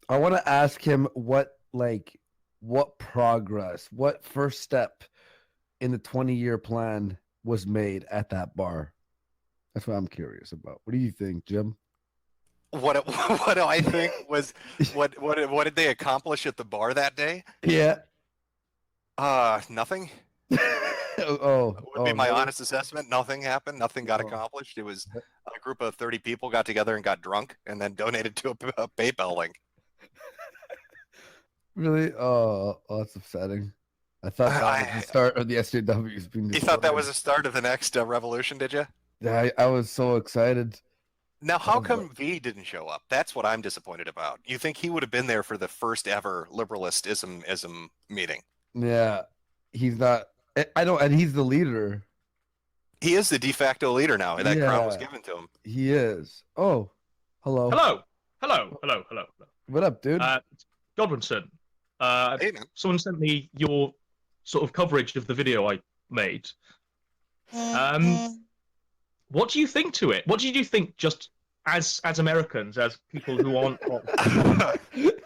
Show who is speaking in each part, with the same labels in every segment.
Speaker 1: I want to ask him what progress, what first step in the 20-year plan was made at that bar. That's what I'm curious about. What do you think, Jim?
Speaker 2: What do I think was what did they accomplish at the bar that day?
Speaker 1: Yeah.
Speaker 2: Nothing. Would be
Speaker 1: Oh,
Speaker 2: my
Speaker 1: really?
Speaker 2: honest assessment. Nothing happened. Nothing got
Speaker 1: Oh,
Speaker 2: accomplished. It was a group of 30 people got together and got drunk and then donated to a PayPal link.
Speaker 1: really? Oh, that's upsetting. I thought that was the
Speaker 2: I,
Speaker 1: start of the SJWs being
Speaker 2: you thought that was
Speaker 1: destroyed.
Speaker 2: the start of the next revolution, did you?
Speaker 1: I was so excited.
Speaker 2: Now,
Speaker 1: I
Speaker 2: how
Speaker 1: was like,
Speaker 2: come V didn't show up? That's what I'm disappointed about. You think he would have been there for the first ever liberalistism meeting?
Speaker 1: yeah, he's not. I don't, and he's the leader.
Speaker 2: He is the de facto leader now, and that crown was
Speaker 1: Yeah,
Speaker 2: given to him.
Speaker 1: he is. Oh, hello.
Speaker 3: Hello, hello, hello, hello, hello.
Speaker 1: What up, dude?
Speaker 3: Uh, Godwinson,
Speaker 2: Hey, man.
Speaker 3: someone sent me your sort of coverage of the video I made. Um, what do you think to it? What did you think, just as Americans, as people who aren't of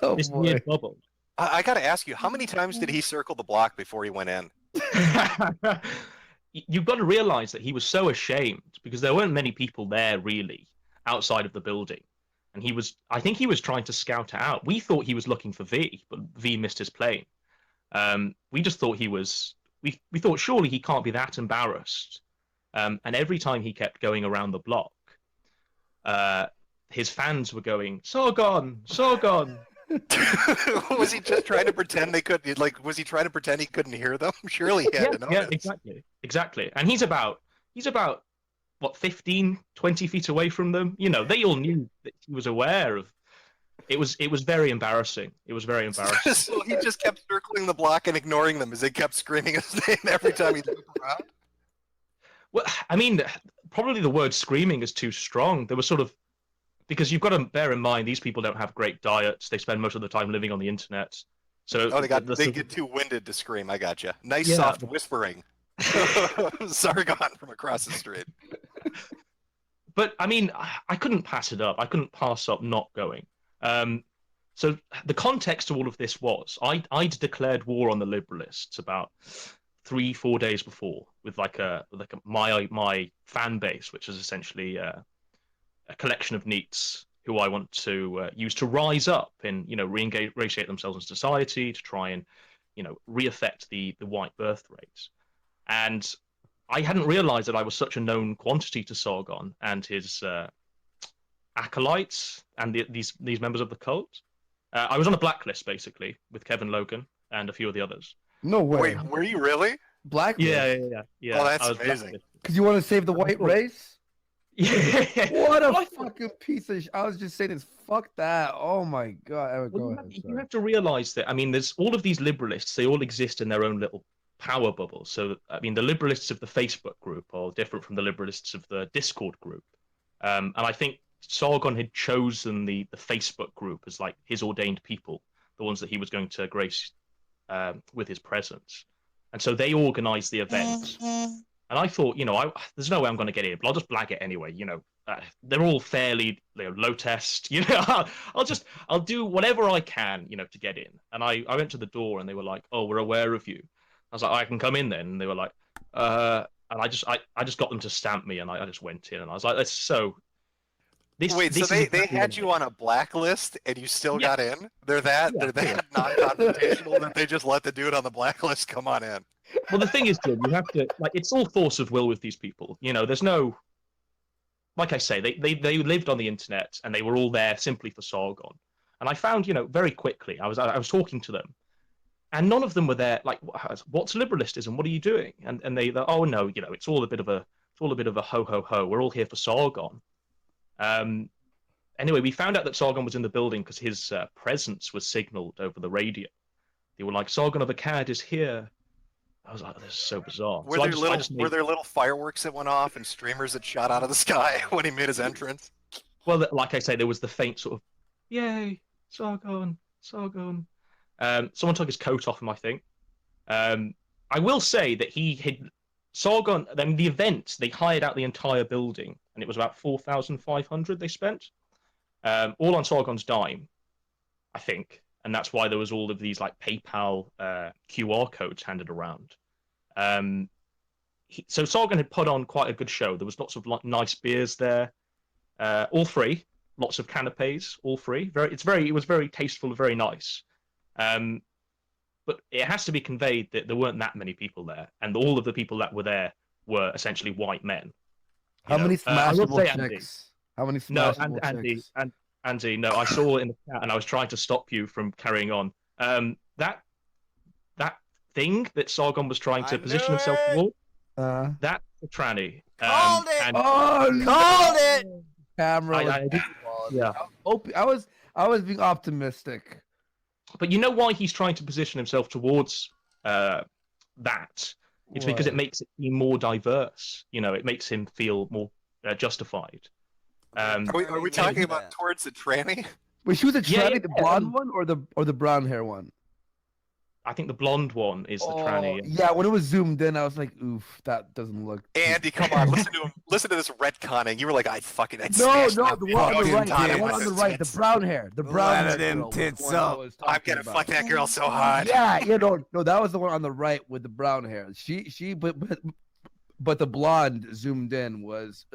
Speaker 1: Oh
Speaker 3: this
Speaker 1: boy.
Speaker 3: weird bubble?
Speaker 2: I got to ask you, how many times did he circle the block before he went in?
Speaker 3: You've got to realize that he was so ashamed because there weren't many people there really outside of the building. And I think he was trying to scout it out. We thought he was looking for V, but V missed his plane. We just thought we thought surely he can't be that embarrassed. And every time he kept going around the block, his fans were going, Sargon, Sargon.
Speaker 2: Was he just trying to pretend they could? Like, was he trying to pretend he couldn't hear them? Surely he had to
Speaker 3: Yeah,
Speaker 2: notice.
Speaker 3: exactly. And he's about what 15, 20 feet away from them. They all knew that he was aware of. It was very embarrassing. It was very embarrassing.
Speaker 2: So he just kept circling the block and ignoring them as they kept screaming his name every time he looked around.
Speaker 3: Well, I mean, probably the word screaming is too strong. There was sort of because you've got to bear in mind these people don't have great diets. They spend most of the time living on the internet. So
Speaker 2: Oh, they
Speaker 3: sort
Speaker 2: get
Speaker 3: of,
Speaker 2: too winded to scream. I got you. Nice
Speaker 3: yeah.
Speaker 2: soft whispering. Sargon from across the street.
Speaker 3: But I mean, I couldn't pass it up. I couldn't pass up not going. Um, so the context to all of this was I'd declared war on the Liberalists about 3-4 days before with my fan base, which is essentially a collection of NEETs who I want to use to rise up and re-ingratiate themselves in society to try and re-affect the white birth rate. And I hadn't realized that I was such a known quantity to Sargon and his acolytes and these members of the cult. I was on a blacklist basically with Kevin Logan and a few of the others.
Speaker 1: No
Speaker 2: Wait,
Speaker 1: way.
Speaker 2: were you really?
Speaker 1: Blacklist.
Speaker 3: Yeah.
Speaker 2: Oh, that's
Speaker 3: I was
Speaker 2: amazing.
Speaker 1: Because you want to save the white race?
Speaker 3: Yeah.
Speaker 1: What a
Speaker 3: Well,
Speaker 1: fucking piece of I was just saying this. Fuck that. Oh my god.
Speaker 3: well,
Speaker 1: Go
Speaker 3: you
Speaker 1: ahead.
Speaker 3: you have to realize that, I mean, there's all of these liberalists, they all exist in their own little power bubble. So, I mean, the liberalists of the Facebook group are different from the liberalists of the Discord group. And I think Sargon had chosen the Facebook group as like his ordained people, the ones that he was going to grace with his presence. And so they organized the event. And I thought, there's no way I'm going to get in, but I'll just blag it anyway. They're all fairly low test. I'll do whatever I can, to get in. And I went to the door, and they were like, "Oh, we're aware of you." I was like, "I can come in then." And they were like, and I just got them to stamp me, and I just went in, and I was like, "That's so."
Speaker 2: Wait, so
Speaker 3: This is
Speaker 2: they
Speaker 3: exactly
Speaker 2: had
Speaker 3: what
Speaker 2: you on a blacklist and you still
Speaker 3: Yeah,
Speaker 2: got in? They're that
Speaker 3: yeah.
Speaker 2: non-confrontational that they just let the dude on the blacklist come on in.
Speaker 3: Well, the thing is, Jim, you have to it's all force of will with these people. There's no, like I say, they lived on the internet and they were all there simply for Sargon. And I found, very quickly, I was talking to them, and none of them were there. Like, what's liberalistism? What are you doing? And they're, oh no, it's all a bit of a ho ho ho. We're all here for Sargon. Anyway, we found out that Sargon was in the building because his presence was signaled over the radio. They were like, Sargon of Akkad is here. I was like, this is so bizarre.
Speaker 2: Were
Speaker 3: So
Speaker 2: were there little fireworks that went off and streamers that shot out of the sky when he made his entrance?
Speaker 3: well, like I say, there was the faint sort of, yay, Sargon, Sargon. Someone took his coat off him, I think. I will say that he had Sargon. Then the event, they hired out the entire building, and it was about 4,500 they spent, all on Sargon's dime. I think, and that's why there was all of these like PayPal QR codes handed around. So Sargon had put on quite a good show. There was lots of like nice beers there, all free. Lots of canapes, all free. It was very tasteful and very nice. But it has to be conveyed that there weren't that many people there, and all of the people that were there were essentially white men.
Speaker 1: How many
Speaker 3: I would
Speaker 1: smashable
Speaker 3: say, Andy,
Speaker 1: chicks? How many
Speaker 3: no,
Speaker 1: smashable chicks?
Speaker 3: Andy, no, I saw in the chat, and I was trying to stop you from carrying on. That thing that Sargon was trying to position himself toward, that's a tranny.
Speaker 4: Called it!
Speaker 1: Oh,
Speaker 4: Called it!
Speaker 1: Camera.
Speaker 3: Yeah.
Speaker 1: I was being optimistic.
Speaker 3: But you know why he's trying to position himself towards that? It's because it makes it seem more diverse. It makes him feel more justified.
Speaker 2: Are we talking about towards the tranny?
Speaker 1: Wait, she was a tranny,
Speaker 3: Yeah,
Speaker 1: the blonde one or the brown hair one?
Speaker 3: I think the blonde one is the tranny.
Speaker 1: Yeah, when it was zoomed in, I was like, "Oof, that doesn't look."
Speaker 2: Andy, come on, listen to him. Listen to this retconning. You were like, I'd
Speaker 1: No,
Speaker 2: smash that
Speaker 1: the one on the
Speaker 2: fucking
Speaker 1: right,
Speaker 2: time
Speaker 1: the one
Speaker 2: with
Speaker 1: on the
Speaker 2: his
Speaker 1: right, the
Speaker 2: tits.
Speaker 1: brown hair, the brown hair.
Speaker 4: them
Speaker 1: girl was
Speaker 4: tits
Speaker 1: the one I
Speaker 4: up.
Speaker 1: was
Speaker 2: I'm
Speaker 1: talking
Speaker 2: gonna
Speaker 1: about.
Speaker 2: fuck that girl so hard.
Speaker 1: Yeah, no, that was the one on the right with the brown hair. But the blonde zoomed in was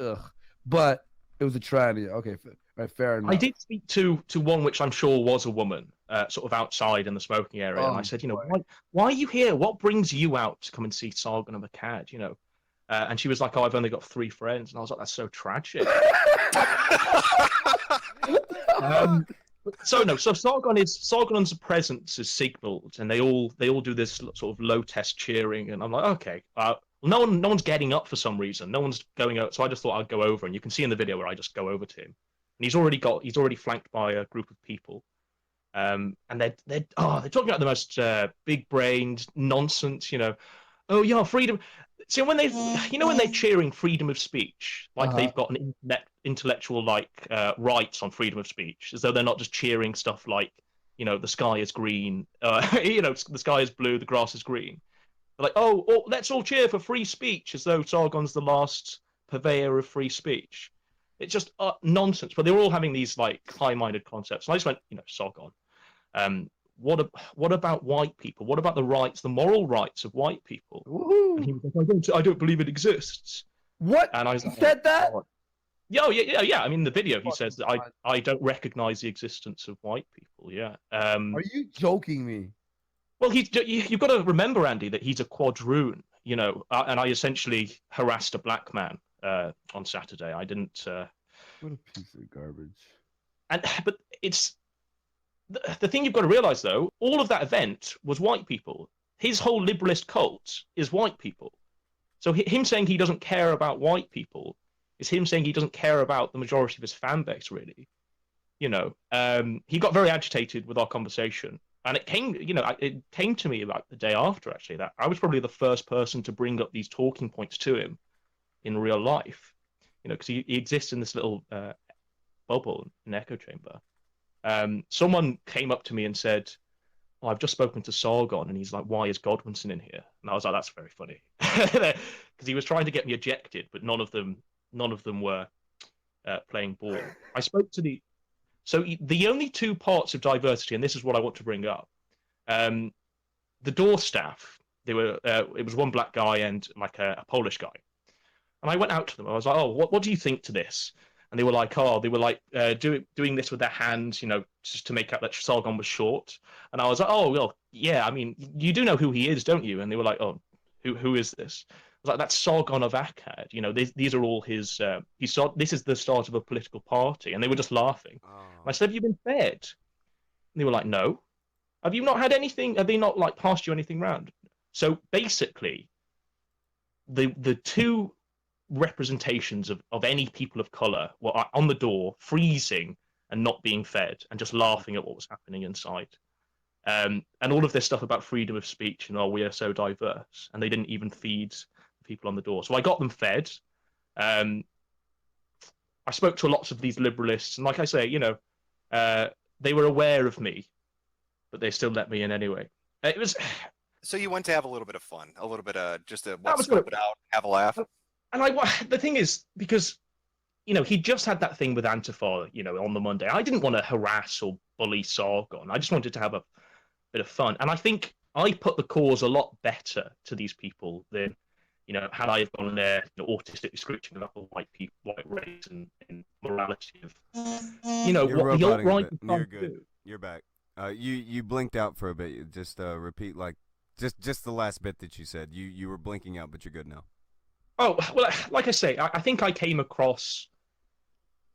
Speaker 1: but it was a tranny. Okay, right, fair enough.
Speaker 3: I did speak to one which I'm sure was a woman, sort of outside in the smoking area, and I said, why are you here? What brings you out to come and see Sargon of Akkad? And she was like, "Oh, I've only got 3 friends," and I was like, "That's so tragic." So Sargon's presence is signaled, and they all do this sort of low test cheering, and I'm like, okay, no one's getting up for some reason, no one's going out, so I just thought I'd go over, and you can see in the video where I just go over to him, and he's already flanked by a group of people, and they're talking about the most big-brained nonsense, oh yeah, freedom. See, when they're cheering freedom of speech, like they've got an intellectual rights on freedom of speech, as though they're not just cheering stuff like, the sky is green, the sky is blue, the grass is green. They're like, oh, let's all cheer for free speech, as though Sargon's the last purveyor of free speech. It's just nonsense. But they were all having these high-minded concepts, and I just went, Sargon. What about white people? What about the moral rights of white people?
Speaker 1: Woohoo.
Speaker 3: And he was like, I don't believe it exists.
Speaker 1: What?
Speaker 3: And I
Speaker 1: He said that?
Speaker 3: Yeah. I mean, in the video, he says that I don't recognize the existence of white people. Yeah.
Speaker 1: Are you joking me?
Speaker 3: Well, you've got to remember, Andy, that he's a quadroon, and I essentially harassed a black man on Saturday. I didn't.
Speaker 1: What a piece of garbage.
Speaker 3: But it's. The thing you've got to realize, though, all of that event was white people. His whole liberalist cult is white people. So him saying he doesn't care about white people is him saying he doesn't care about the majority of his fan base, really. He got very agitated with our conversation. And it came to me about the day after, actually, that I was probably the first person to bring up these talking points to him in real life. Because he exists in this little bubble, an echo chamber. Someone came up to me and said, I've just spoken to Sargon, and he's like, why is Godwinson in here? And I was like, that's very funny, because he was trying to get me ejected, but none of them were playing ball. I spoke to the only 2 parts of diversity, and this is what I want to bring up. The door staff, it was one black guy and a Polish guy, and I went out to them. I was like, oh, what do you think to this? And they were like, doing this with their hands, just to make out that Sargon was short. And I was like, oh, well, yeah, I mean, you do know who he is, don't you? And they were like, oh, who is this? I was like, that's Sargon of Akkad. These are all his, this is the start of a political party. And they were just laughing.
Speaker 4: Oh.
Speaker 3: I said, have you been fed? And they were like, no. Have you not had anything? Have they not passed you anything round? So basically, the 2 representations of any people of color were on the door, freezing and not being fed, and just laughing at what was happening inside. And all of this stuff about freedom of speech and we are so diverse, and they didn't even feed the people on the door. So I got them fed. I spoke to lots of these liberalists, and like I say, they were aware of me, but they still let me in anyway. It was.
Speaker 2: So you went to have a little bit of fun, a little bit of just to
Speaker 3: That was
Speaker 2: scope
Speaker 3: good.
Speaker 2: it out, have a laugh.
Speaker 3: And the thing is, because he just had that thing with Antifa, on the Monday. I didn't want to harass or bully Sargon. I just wanted to have a bit of fun. And I think I put the cause a lot better to these people than, had I have gone there, autistically screeching about the white race and morality of,
Speaker 4: You're
Speaker 3: what the
Speaker 4: roboting a
Speaker 3: alt-right
Speaker 4: bit.
Speaker 3: is trying
Speaker 4: You're
Speaker 3: to
Speaker 4: good.
Speaker 3: do.
Speaker 4: You're back. You blinked out for a bit. Just repeat just the last bit that you said. You were blinking out, but you're good now.
Speaker 3: Oh, well, like I say, I think I came across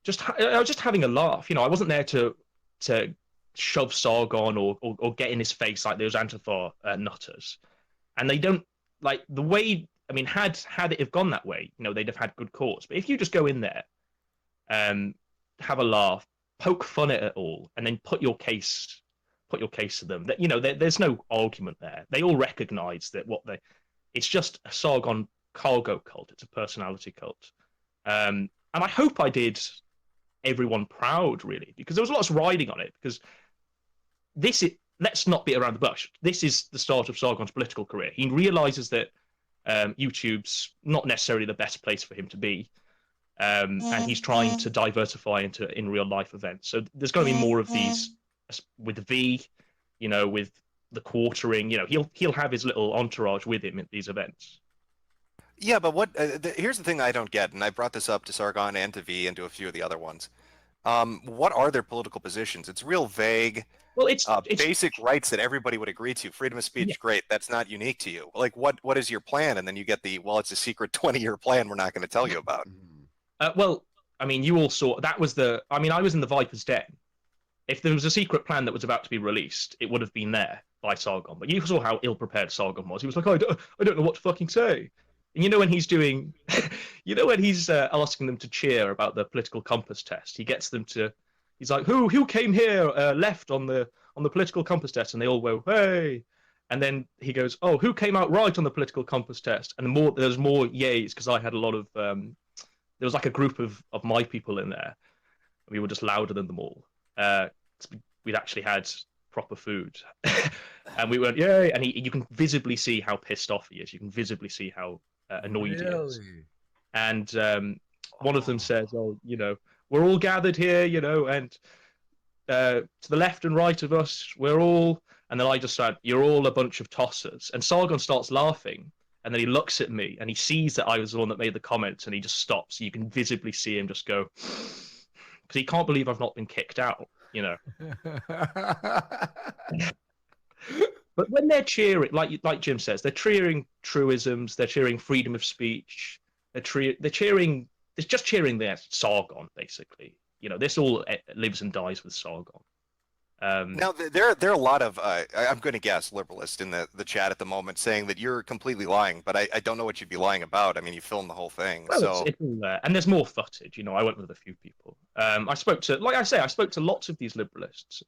Speaker 3: I was just having a laugh. I wasn't there to shove Sargon or get in his face like those Antifa nutters. And they don't like the way. I mean, had it have gone that way, they'd have had good cause. But if you just go in there, have a laugh, poke fun at it all, and then put your case to them, that there's no argument there. They all recognise that it's just a Sargon cargo cult. It's a personality cult. And I hope I did everyone proud, really, because there was lots riding on it. Because let's not beat around the bush. This is the start of Sargon's political career. He realizes that YouTube's not necessarily the best place for him to be, and he's trying to diversify into in real life events. So there's going to be more of these with V, with the quartering. He'll have his little entourage with him at these events.
Speaker 2: Yeah, but here's the thing I don't get, and I brought this up to Sargon and to V and to a few of the other ones. What are their political positions? It's real vague.
Speaker 3: Well, it's
Speaker 2: basic rights that everybody would agree to. Freedom of speech, great. That's not unique to you. Like, what is your plan? And then you get it's a secret 20-year plan we're not going to tell you about.
Speaker 3: Well, I mean, you all saw that was I was in the Viper's Den. If there was a secret plan that was about to be released, it would have been there by Sargon. But you saw how ill-prepared Sargon was. He was like, I don't know what to fucking say. And when he's doing, when he's asking them to cheer about the political compass test, he gets them to, he's like, who came here left on the political compass test? And they all go, hey. And then he goes, oh, who came out right on the political compass test? And there's more yays because I had a lot of, there was like a group of my people in there. We were just louder than them all. We'd actually had proper food. And we went, yay. And you can visibly see how pissed off he is. You can visibly see how annoyed he is. And one of them says, oh, we're all gathered here, and to the left and right of us, we're all, and then I just said, you're all a bunch of tossers. And Sargon starts laughing, and then he looks at me, and he sees that I was the one that made the comments, and he just stops. You can visibly see him just go, because he can't believe I've not been kicked out, But when they're cheering, like Jim says, they're cheering truisms, they're cheering freedom of speech, they're cheering, it's just cheering their Sargon, basically. This all lives and dies with Sargon.
Speaker 2: Now, there are a lot of, I'm going to guess, liberalists in the chat at the moment saying that you're completely lying, but I don't know what you'd be lying about. I mean, you filmed the whole thing.
Speaker 3: Well,
Speaker 2: so
Speaker 3: it's all there. And there's more footage. I went with a few people. I spoke to lots of these liberalists.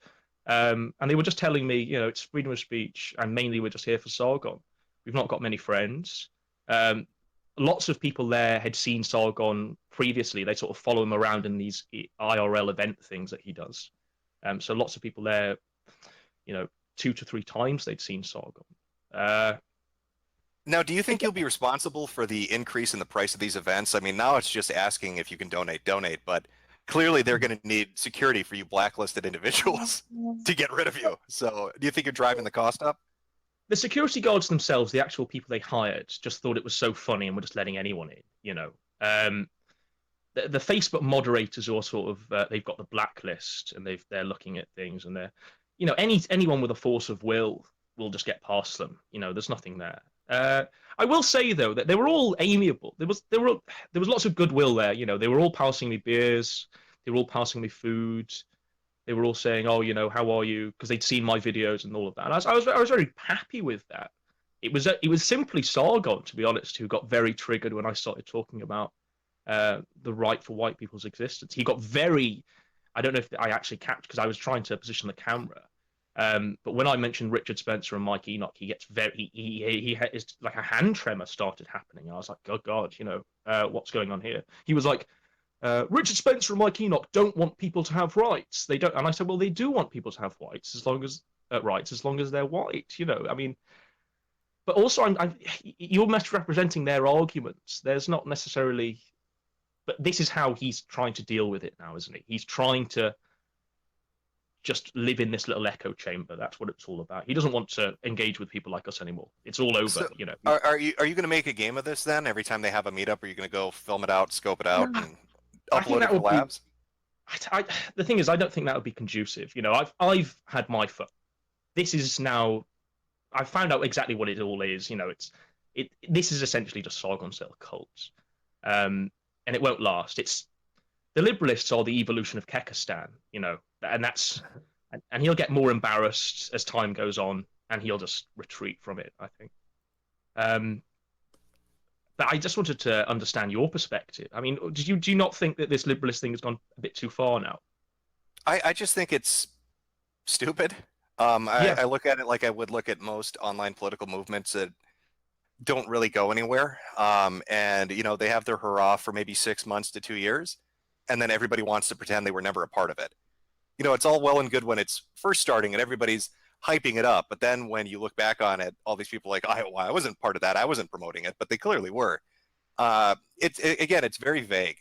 Speaker 3: And they were just telling me, it's freedom of speech, and mainly we're just here for Sargon. We've not got many friends. Lots of people there had seen Sargon previously. They sort of follow him around in these IRL event things that he does. So lots of people there, 2 to 3 times they'd seen Sargon.
Speaker 2: Now, do you think you'll be responsible for the increase in the price of these events? I mean, now it's just asking if you can donate, but clearly they're going to need security for you blacklisted individuals to get rid of you. So do you think you're driving the cost up?
Speaker 3: The security guards themselves, the actual people they hired, just thought it was so funny and were just letting anyone in, The Facebook moderators are sort of, they've got the blacklist and they're looking at things, and they're, anyone with a force of will just get past them. There's nothing there. I will say though that they were all amiable. There was lots of goodwill there. They were all passing me beers. They were all passing me food. They were all saying, "Oh, how are you?" Because they'd seen my videos and all of that. And I was very happy with that. It was simply Sargon, to be honest, who got very triggered when I started talking about the right for white people's existence. He got very. I don't know if I actually captured, because I was trying to position the camera. But when I mentioned Richard Spencer and Mike Enoch, he gets very, he had, it's like a hand tremor started happening. I was like, oh God, what's going on here? He was like, Richard Spencer and Mike Enoch don't want people to have rights. They don't. And I said, well, they do want people to have rights as long as they're white, I mean, but also you're misrepresenting their arguments. There's not necessarily, but this is how he's trying to deal with it now, isn't he? He's trying to just live in this little echo chamber. That's what it's all about. He doesn't want to engage with people like us anymore. It's all over,
Speaker 2: So,
Speaker 3: you know.
Speaker 2: are you going to make a game of this then? Every time they have a meetup, are you going to go film it out, scope it out, and
Speaker 3: I think
Speaker 2: upload it
Speaker 3: that
Speaker 2: for
Speaker 3: would be-
Speaker 2: labs?
Speaker 3: The thing is, I don't think that would be conducive. You know, I've had my fun. This is now. I've found out exactly what it all is. You know, this is essentially just Sargon's little cult, and it won't last. It's the Liberalists are the evolution of Kekistan. You know, and that's and he'll get more embarrassed as time goes on, and he'll just retreat from it, I think. But I just wanted to understand your perspective. I mean, do you not think that this Liberalist thing has gone a bit too far now?
Speaker 2: I just think it's stupid.
Speaker 3: Yeah.
Speaker 2: I look at it like I would look at most online political movements that don't really go anywhere. And you know, they have their hurrah for maybe 6 months to 2 years, and then everybody wants to pretend they were never a part of it. You know, it's all well and good when it's first starting and everybody's hyping it up, but then when you look back on it, all these people are like, I wasn't part of that, I wasn't promoting it, but they clearly were. It's very vague.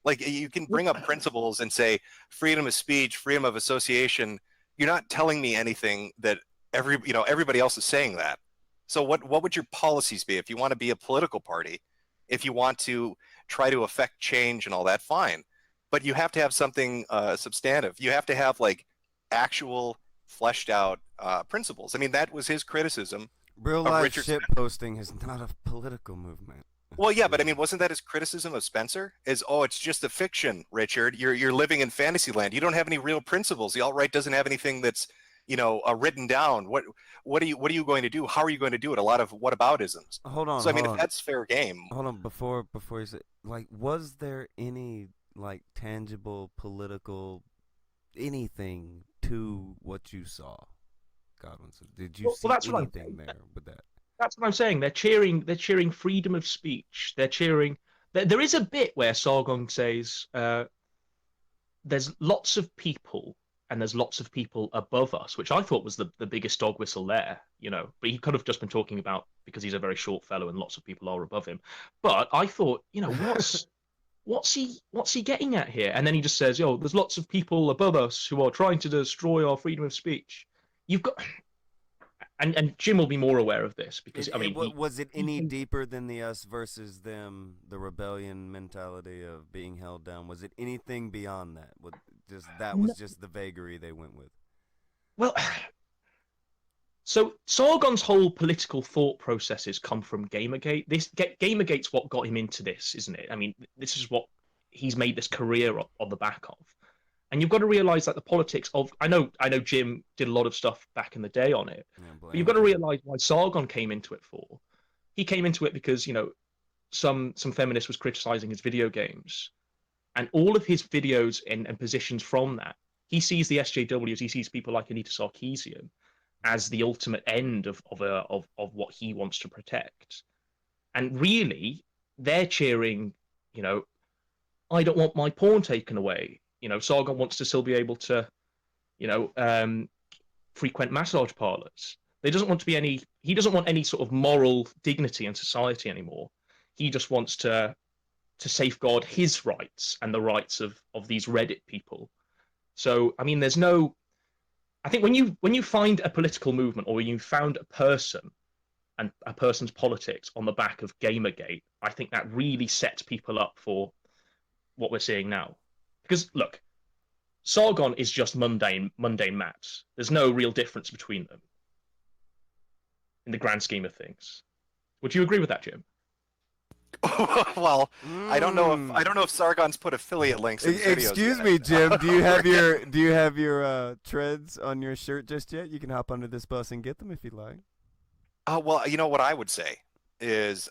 Speaker 2: Like, you can bring up principles and say freedom of speech, freedom of association. You're not telling me anything that everybody else is saying that. So what would your policies be if you want to be a political party? If you want to try to affect change and all that, fine. But you have to have something substantive. You have to have like actual fleshed out principles. I mean, that was his criticism.
Speaker 4: Real
Speaker 2: of
Speaker 4: life
Speaker 2: Richard
Speaker 4: shit
Speaker 2: Spencer.
Speaker 4: posting is not a political movement.
Speaker 2: Well, yeah, but I mean, wasn't that his criticism of Spencer? It's just a fiction, Richard. You're living in fantasy land. You don't have any real principles. The alt-right doesn't have anything that's written down. What are you going to do? How are you going to do it? A lot of whataboutisms.
Speaker 4: Hold on.
Speaker 2: So I mean,
Speaker 4: hold
Speaker 2: if
Speaker 4: on.
Speaker 2: that's fair game.
Speaker 4: Hold on, before you say, like, was there any like tangible political anything to what you saw, Godwinson? Did you see
Speaker 3: that's what I'm
Speaker 4: anything there with that?
Speaker 3: That's what I'm saying. They're cheering freedom of speech. They're cheering. There is a bit where Sargon says, "There's lots of people, and there's lots of people above us," which I thought was the biggest dog whistle there. You know, but he could have just been talking about because he's a very short fellow and lots of people are above him. But I thought, you know, what's he getting at here? And then he just says, "Yo, there's lots of people above us who are trying to destroy our freedom of speech." You've got. And Jim will be more aware of this because
Speaker 4: Was it any deeper than the us versus them, the rebellion mentality of being held down? Was it anything beyond that? Was just the vagary they went with?
Speaker 3: Well, so Sargon's whole political thought processes come from Gamergate. Gamergate's what got him into this, isn't it? I mean, this is what he's made this career on the back of. And you've got to realize that the politics of I know Jim did a lot of stuff back in the day on it, but you've got to realize why Sargon came into it for. He came into it because some feminist was criticizing his video games, and all of his videos and positions from that, he sees the SJWs, he sees people like Anita Sarkeesian as the ultimate end of what he wants to protect, and really they're cheering, I don't want my porn taken away. Sargon wants to still be able to, frequent massage parlors. He doesn't want any sort of moral dignity in society anymore. He just wants to safeguard his rights and the rights of these Reddit people. So, I mean, I think when you find a political movement or you found a person and a person's politics on the back of Gamergate, I think that really sets people up for what we're seeing now. Because look, Sargon is just mundane maths. There's no real difference between them in the grand scheme of things. Would you agree with that, Jim?
Speaker 2: Well, I don't know if Sargon's put affiliate links in videos.
Speaker 4: Excuse
Speaker 2: yet.
Speaker 4: me, Jim. Do you have your treads on your shirt just yet? You can hop under this bus and get them if you like.
Speaker 2: Well, you know what I would say is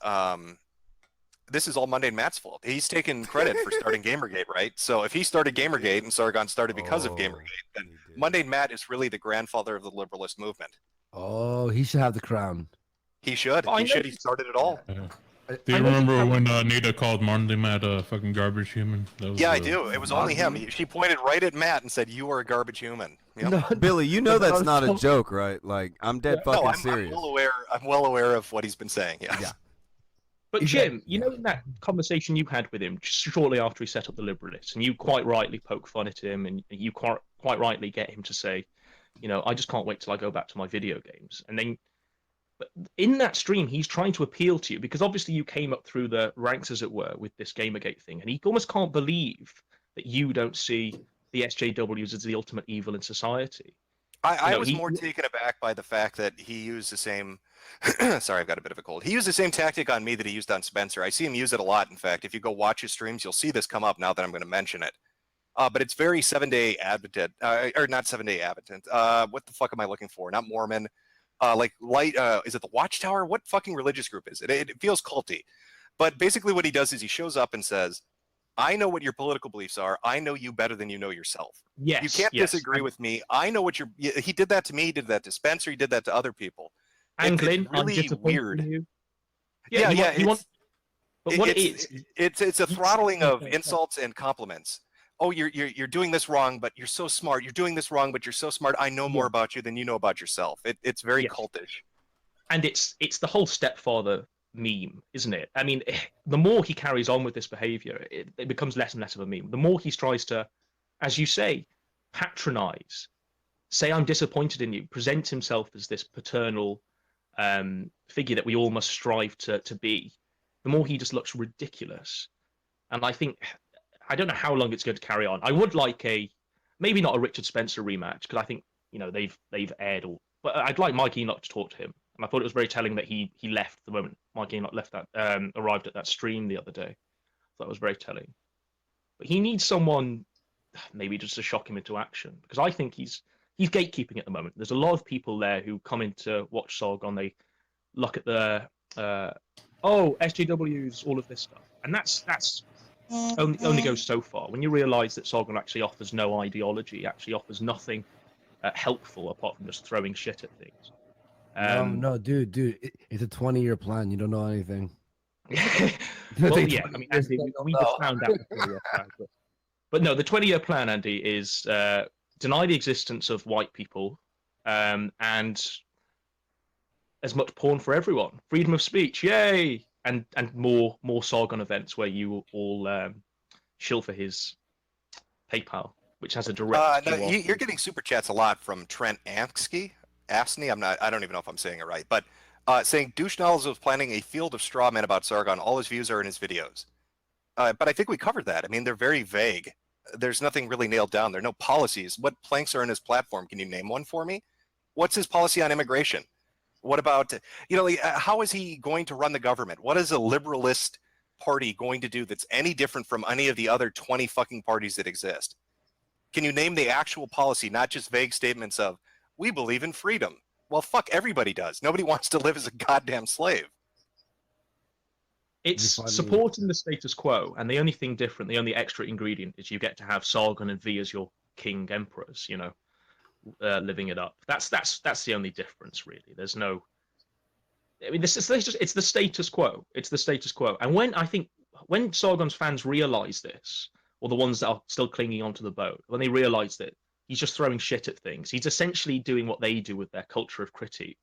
Speaker 2: this is all Mundane Matt's fault. He's taken credit for starting Gamergate, right? So if he started Gamergate and Sargon started because of Gamergate, then Mundane Matt is really the grandfather of the Liberalist movement.
Speaker 1: Oh, he should have the crown.
Speaker 2: He should. He started it all.
Speaker 5: Yeah. Do you remember when Nita called Monday Matt a fucking garbage human?
Speaker 2: I do. It was only him. She pointed right at Matt and said, "You are a garbage human." Yep.
Speaker 1: No,
Speaker 4: Billy, that's not a joke, right? Like, I'm dead fucking serious.
Speaker 2: I'm well aware of what he's been saying. Yes.
Speaker 1: Yeah.
Speaker 3: But
Speaker 1: Is that-
Speaker 3: Jim, you know, in that conversation you had with him just shortly after he set up the Liberalists, and you quite rightly poke fun at him, and you quite rightly get him to say, you know, I just can't wait till I go back to my video games. And then, but in that stream, he's trying to appeal to you because obviously you came up through the ranks, as it were, with this Gamergate thing, and he almost can't believe that you don't see the SJWs as the ultimate evil in society.
Speaker 2: I
Speaker 3: know,
Speaker 2: was more taken aback by the fact that he used the same. Sorry, I've got a bit of a cold. He used the same tactic on me that he used on Spencer. I see him use it a lot. In fact, if you go watch his streams, you'll see this come up now that I'm going to mention it. But it's very 7-Day Advocate, or not 7-Day Advocate. What the fuck am I looking for? Not Mormon. Like light. Is it the Watchtower? What fucking religious group is it? It feels culty. But basically, what he does is he shows up and says, I know what your political beliefs are. I know you better than you know yourself.
Speaker 3: Yes,
Speaker 2: You can't disagree with me. I know what he did that to me. He did that to Spencer. He did that to other people.
Speaker 3: Anglin,
Speaker 2: it's really
Speaker 3: I'm disappointed
Speaker 2: weird.
Speaker 3: in you.
Speaker 2: Yeah,
Speaker 3: But what
Speaker 2: it's a throttling of insults and compliments. Oh, you're doing this wrong, but you're so smart. You're doing this wrong, but you're so smart. I know more about you than you know about yourself. It's very cultish.
Speaker 3: And it's the whole stepfather meme, isn't it? I mean, the more he carries on with this behavior, it becomes less and less of a meme. The more he tries to, as you say, patronize, say I'm disappointed in you, present himself as this paternal figure that we all must strive to be, the more he just looks ridiculous. And I think, I don't know how long it's going to carry on. I would like maybe not a Richard Spencer rematch, because I think, you know, they've aired all, but I'd like Mike Enoch to talk to him. And I thought it was very telling that he left the moment Mike Enoch left that arrived at that stream the other day. That was very telling. But he needs someone maybe just to shock him into action, because I think he's gatekeeping at the moment. There's a lot of people there who come in to watch Sargon. They look at the SJWs, all of this stuff, and that's only goes so far. When you realise that Sargon actually offers no ideology, actually offers nothing helpful apart from just throwing shit at things.
Speaker 1: No, dude, it's a 20-year plan. You don't know anything.
Speaker 3: Well, yeah, I mean, Andy, we just found out the 20-year plan, but no, the 20-year plan, Andy, is deny the existence of white people, and as much porn for everyone, freedom of speech, yay, and more Sargon events where you all shill for his PayPal, which has a direct.
Speaker 2: No, you're getting super chats a lot from Trent Amsky. I don't even know if I'm saying it right, but saying Douche Knowles was planning a field of straw men about Sargon. All his views are in his videos. But I think we covered that. I mean, they're very vague. There's nothing really nailed down. There are no policies. What planks are in his platform? Can you name one for me? What's his policy on immigration? What about, how is he going to run the government? What is a liberalist party going to do that's any different from any of the other 20 fucking parties that exist? Can you name the actual policy, not just vague statements of, we believe in freedom? Well, fuck, everybody does. Nobody wants to live as a goddamn slave.
Speaker 3: It's supporting the status quo, and the only thing different, the only extra ingredient is you get to have Sargon and V as your king emperors, living it up. That's the only difference, really. There's no. I mean, it's the status quo. It's the status quo. And when Sargon's fans realize this, or the ones that are still clinging onto the boat, when they realize that he's just throwing shit at things, he's essentially doing what they do with their culture of critique.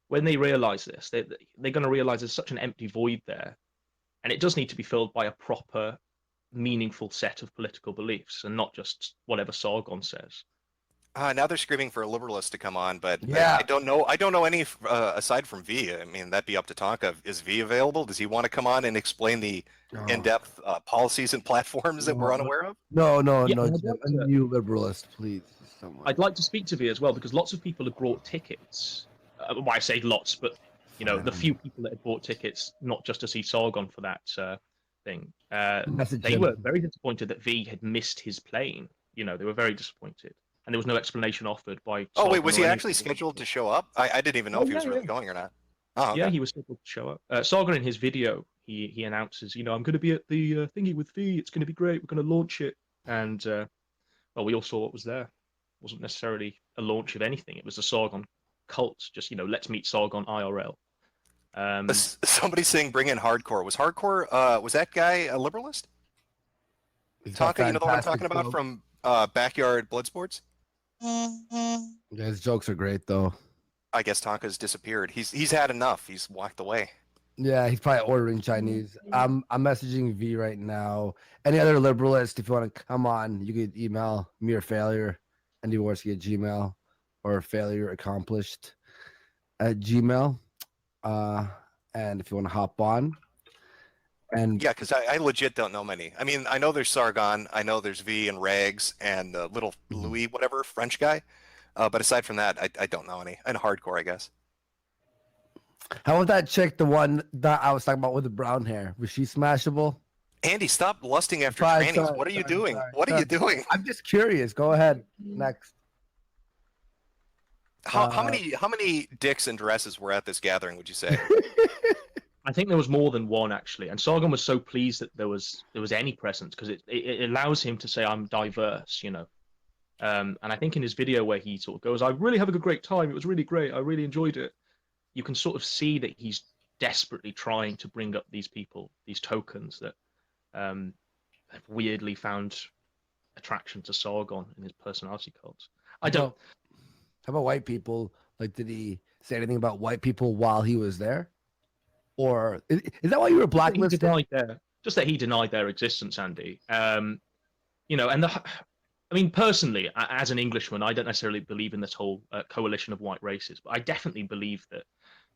Speaker 3: When they realize this, they're going to realize there's such an empty void there, and it does need to be filled by a proper, meaningful set of political beliefs, and not just whatever Sargon says.
Speaker 2: Now they're screaming for a liberalist to come on, but
Speaker 1: Yeah.
Speaker 2: I don't know any aside from V. I mean, that'd be up to Tonka. Is V available? Does he want to come on and explain the in-depth policies and platforms that we're unaware of?
Speaker 1: No,
Speaker 3: Yeah,
Speaker 1: a new liberalist, please. Someone.
Speaker 3: I'd like to speak to V as well, because lots of people have bought tickets. Well, I say lots, but the few people that had bought tickets, not just to see Sargon for that thing, they were very disappointed that V had missed his plane. They were very disappointed, and there was no explanation offered by.
Speaker 2: Oh wait, was he actually scheduled to show up? I didn't even know if he was really going or not. Oh, okay.
Speaker 3: Yeah, he was scheduled to show up. Sargon, in his video, he announces, I'm going to be at the thingy with V. It's going to be great. We're going to launch it, and we all saw what was there. It wasn't necessarily a launch of anything. It was a Sargon cult. Just let's meet Sargon IRL.
Speaker 2: Somebody's saying bring in Hardcore. Was Hardcore? Was that guy a liberalist? Tonka, you know the one I'm talking about from Backyard Bloodsports?
Speaker 1: Yeah, his jokes are great though.
Speaker 2: I guess Tonka's disappeared. He's had enough. He's walked away.
Speaker 1: Yeah, he's probably ordering Chinese. I'm messaging V right now. Any other liberalist, if you want to come on, you could email me or failure, Andyworski at Gmail, or failure accomplished at Gmail. And if you want to hop on, and
Speaker 2: Yeah, because I legit don't know many. I mean, I know there's Sargon, I know there's V and Rags and little Louis, whatever, French guy. But aside from that, I don't know any. And hardcore, I guess.
Speaker 1: how about that chick, the one that I was talking about with the brown hair? Was she smashable?
Speaker 2: Andy, stop lusting after
Speaker 1: Sorry,
Speaker 2: trannies.
Speaker 1: sorry,
Speaker 2: What are you
Speaker 1: sorry,
Speaker 2: doing?
Speaker 1: sorry,
Speaker 2: What are you doing?
Speaker 1: I'm just curious. Go ahead. Next.
Speaker 2: How many dicks in dresses were at this gathering, would you say?
Speaker 3: I think there was more than one actually, and Sargon was so pleased that there was any presence because it allows him to say I'm diverse, you know. And I think in his video where he sort of goes, "I really have a great time. It was really great. I really enjoyed it." You can sort of see that he's desperately trying to bring up these people, these tokens that have weirdly found attraction to Sargon in his personality cults. I don't.
Speaker 1: How about white people? Like, did he say anything about white people while he was there? Or is that why you were blacklisted?
Speaker 3: Just that he denied their existence, Andy. You know, and I mean, personally, as an Englishman, I don't necessarily believe in this whole coalition of white races, but I definitely believe that,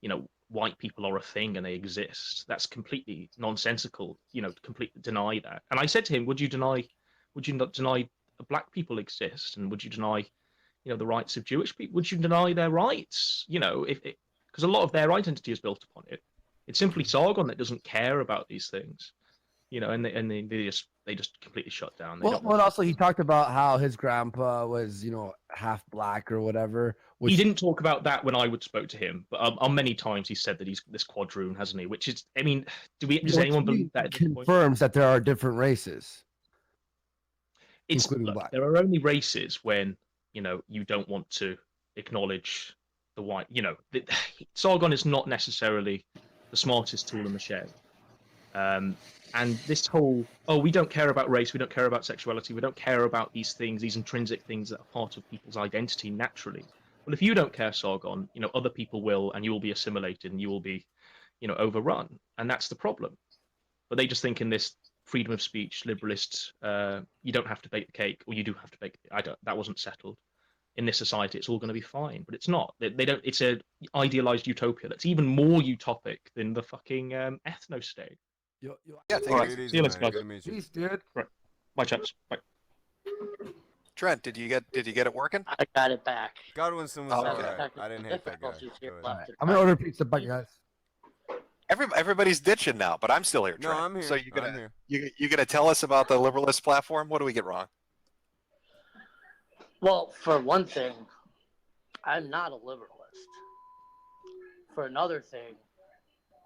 Speaker 3: you know, white people are a thing and they exist. That's completely nonsensical, you know, to completely deny that. And I said to him, would you not deny black people exist? And would you deny, you know, the rights of Jewish people? Would you deny their rights? You know, because a lot of their identity is built upon it. It's simply Sargon that doesn't care about these things, you know, and they just completely shut down.
Speaker 1: Well, also he talked about how his grandpa was, you know, half black or whatever.
Speaker 3: He didn't talk about that when I would spoke to him, but on many times he said that he's this quadroon, hasn't he? Which is, I mean, does anyone believe that? At this point?
Speaker 1: Confirms that there are different races,
Speaker 3: including black. There are only races when, you know, you don't want to acknowledge the white. You know, Sargon is not necessarily the smartest tool in the shed. And this whole, we don't care about race, we don't care about sexuality, we don't care about these things, these intrinsic things that are part of people's identity naturally. Well, if you don't care, Sargon, you know, other people will, and you will be assimilated and you will be, you know, overrun. And that's the problem. But they just think in this freedom of speech, liberalists, you don't have to bake the cake, or you do have to bake. That wasn't settled. In this society, it's all going to be fine, but it's not. They don't. It's an idealized utopia that's even more utopic than the fucking ethno state.
Speaker 2: Yeah,
Speaker 3: all right. See you later, guys.
Speaker 1: Peace, dude.
Speaker 3: Right. Bye, chaps. Bye.
Speaker 2: Trent, did you get it working?
Speaker 6: I got it back.
Speaker 4: Godwinson was alright. I didn't hate that guy.
Speaker 1: Right. I'm gonna order pizza. Bye, guys.
Speaker 2: Everybody's ditching now, but I'm still here, Trent.
Speaker 4: No, I'm here.
Speaker 2: So you gonna tell us about the Liberalist platform? What do we get wrong?
Speaker 6: Well, for one thing, I'm not a liberalist. For another thing,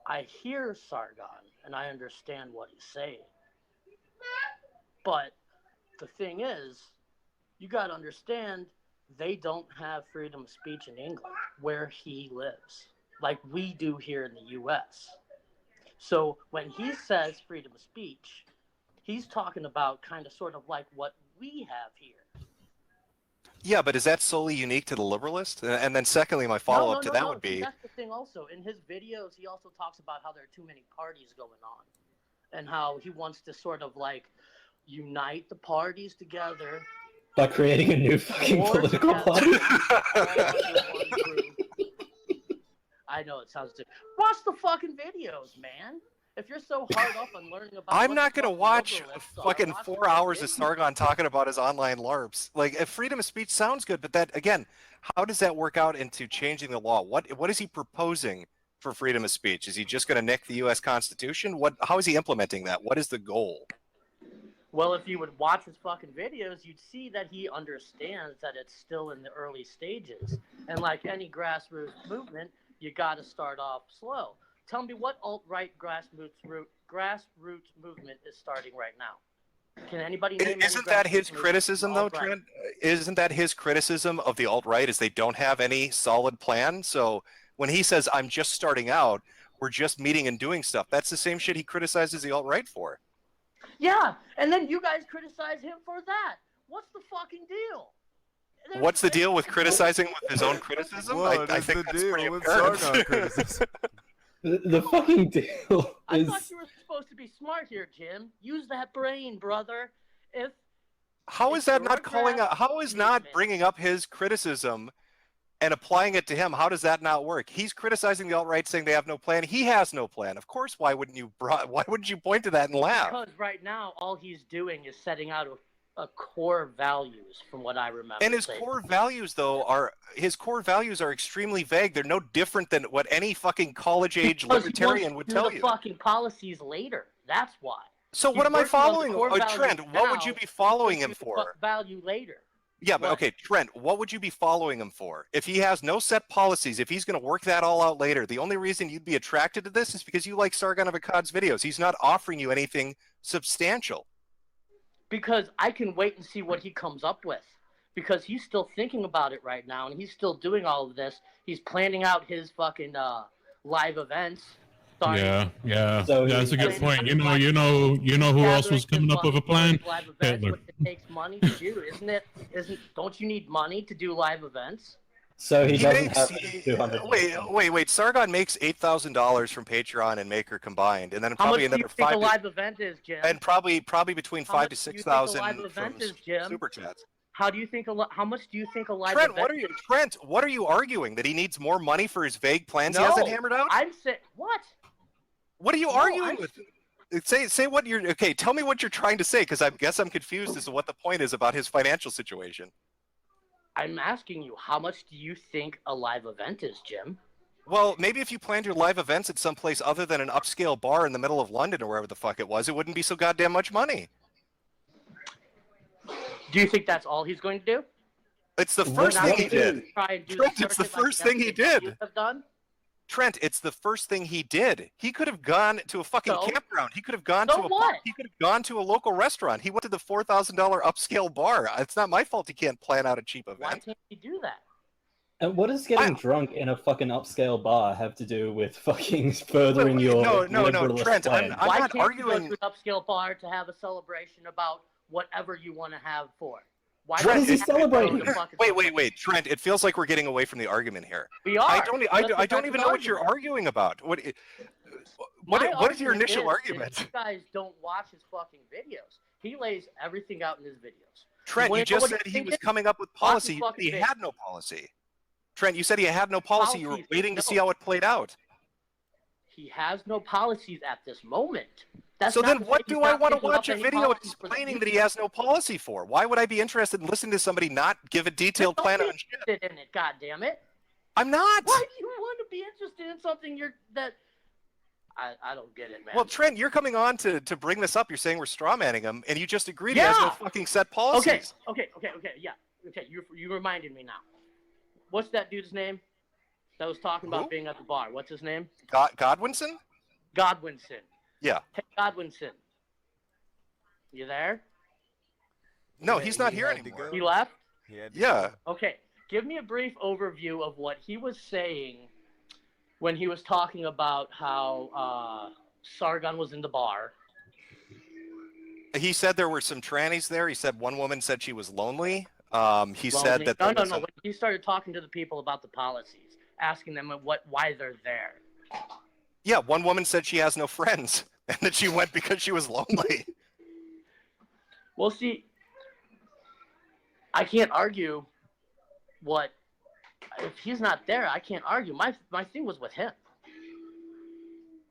Speaker 6: I hear Sargon and I understand what he's saying. But the thing is, you got to understand, they don't have freedom of speech in England where he lives, like we do here in the U.S. So when he says freedom of speech, he's talking about kind of sort of like what we have here.
Speaker 2: Yeah, but is that solely unique to the Liberalist? And then secondly, my follow-up to that would be...
Speaker 6: That's the thing also. In his videos, he also talks about how there are too many parties going on and how he wants to sort of like unite the parties together.
Speaker 7: By creating a new fucking political party?
Speaker 6: I know, it sounds stupid. Watch the fucking videos, man. If you're so hard up on learning about,
Speaker 2: I'm not gonna watch fucking 4 hours of Sargon talking about his online LARPs. Like, if freedom of speech sounds good, but that again, how does that work out into changing the law? What is he proposing for freedom of speech? Is he just gonna nick the U.S. Constitution? How is he implementing that? What is the goal?
Speaker 6: Well, if you would watch his fucking videos, you'd see that he understands that it's still in the early stages, and like any grassroots movement, you got to start off slow. Tell me what alt-right grassroots movement is starting right now. Can anybody name?
Speaker 2: Isn't that his criticism, though, Trent? Isn't that his criticism of the alt-right? Is they don't have any solid plan? So when he says, "I'm just starting out, we're just meeting and doing stuff," that's the same shit he criticizes the alt-right for.
Speaker 6: Yeah, and then you guys criticize him for that. What's the fucking deal?
Speaker 2: What's the deal with criticizing with his own criticism? I think that's pretty apparent.
Speaker 7: The fucking deal
Speaker 6: I
Speaker 7: is.
Speaker 6: thought you were supposed to be smart here, Jim. Use that brain, brother.
Speaker 2: How is that not calling out? How is not
Speaker 6: movement.
Speaker 2: bringing up his criticism and applying it to him? How does that not work? He's criticizing the alt-right, saying they have no plan. He has no plan. Of course, why wouldn't you point to that and laugh?
Speaker 6: Because right now, all he's doing is setting out a core values, from what I remember.
Speaker 2: And his core values, though, are extremely vague. They're no different than what any fucking college-age libertarian would tell you.
Speaker 6: Fucking policies later. That's why.
Speaker 2: So what am I following? Trent, what would you be following him for?
Speaker 6: Value later.
Speaker 2: Yeah, but okay, Trent, what would you be following him for? If he has no set policies, if he's going to work that all out later, the only reason you'd be attracted to this is because you like Sargonite videos. He's not offering you anything substantial.
Speaker 6: Because I can wait and see what he comes up with. Because he's still thinking about it right now, and he's still doing all of this. He's planning out his fucking live events.
Speaker 5: Yeah.
Speaker 7: So
Speaker 5: That's a good point. You know who else was coming up with a plan? Hitler.
Speaker 6: It takes money to do, isn't it? Don't you need money to do live events?
Speaker 7: So he doesn't have 200.
Speaker 2: Wait. Sargon makes $8,000 from Patreon and Maker combined, and then
Speaker 6: How
Speaker 2: probably
Speaker 6: much do you
Speaker 2: another
Speaker 6: think a
Speaker 2: 5
Speaker 6: live event is, Jim?
Speaker 2: and probably between
Speaker 6: How
Speaker 2: 5
Speaker 6: much
Speaker 2: to
Speaker 6: do you think a
Speaker 2: 6,000
Speaker 6: live
Speaker 2: from
Speaker 6: event is, Jim?
Speaker 2: super chats.
Speaker 6: How much do you think a live
Speaker 2: Trent,
Speaker 6: event is?
Speaker 2: Trent, what are you arguing? That he needs more money for his vague plans
Speaker 6: No,
Speaker 2: he hasn't hammered out?
Speaker 6: I'm saying what?
Speaker 2: What are you arguing with? Say what you're okay. Tell me what you're trying to say, because I guess I'm confused as to what the point is about his financial situation.
Speaker 6: I'm asking you, how much do you think a live event is, Jim?
Speaker 2: Well, maybe if you planned your live events at some place other than an upscale bar in the middle of London or wherever the fuck it was, it wouldn't be so goddamn much money.
Speaker 6: Do you think that's all he's going to do?
Speaker 2: It's the first thing he did.
Speaker 6: Trent,
Speaker 2: it's the first thing he did. Trent, it's the first thing he did. He could have gone to a fucking campground. He could have gone to a park. He could have gone to a local restaurant. He went to the $4,000 upscale bar. It's not my fault he can't plan out a cheap event.
Speaker 6: Why can't he do that?
Speaker 7: And what does getting drunk in a fucking upscale bar have to do with fucking furthering your liberalist
Speaker 2: Trent,
Speaker 7: plan?
Speaker 2: I'm
Speaker 6: Why
Speaker 2: not
Speaker 6: can't
Speaker 2: arguing.
Speaker 6: you go to an upscale bar to have a celebration about whatever you want to have for? Why
Speaker 2: Trent,
Speaker 6: does he celebrate?
Speaker 2: Wait. Trent, it feels like we're getting away from the argument here.
Speaker 6: We are.
Speaker 2: I don't even know what you're arguing about. What is your initial argument?
Speaker 6: You guys don't watch his fucking videos. He lays everything out in his videos.
Speaker 2: Trent, you just said he was coming up with policy. He had no policy. Trent, you said he had no policy. You were waiting to see how it played out.
Speaker 6: He has no policies at this moment.
Speaker 2: So then what do I want to watch a video explaining that he has no policy for? Why would I be interested in listening to somebody not give a detailed plan on shit?
Speaker 6: In it, God damn it.
Speaker 2: I'm not.
Speaker 6: Why do you want to be interested in something I don't get it, man.
Speaker 2: Well, Trent, you're coming on to bring this up. You're saying we're strawmanning him, and you just agreed he has no fucking set policies.
Speaker 6: Okay, yeah. Okay, you reminded me now. What's that dude's name that was talking about being at the bar? What's his name?
Speaker 2: Godwinson?
Speaker 6: Godwinson.
Speaker 2: Yeah.
Speaker 6: Hey, Godwinson. You there?
Speaker 2: No, he's not here anymore.
Speaker 6: He left?
Speaker 2: Yeah.
Speaker 6: Okay, give me a brief overview of what he was saying when he was talking about how Sargon was in the bar.
Speaker 2: He said there were some trannies there. He said one woman said she was lonely. He said that
Speaker 6: no. When he started talking to the people about the policies, asking them why they're there.
Speaker 2: Yeah, one woman said she has no friends and that she went because she was lonely.
Speaker 6: Well, see, I can't argue if he's not there, I can't argue. My thing was with him.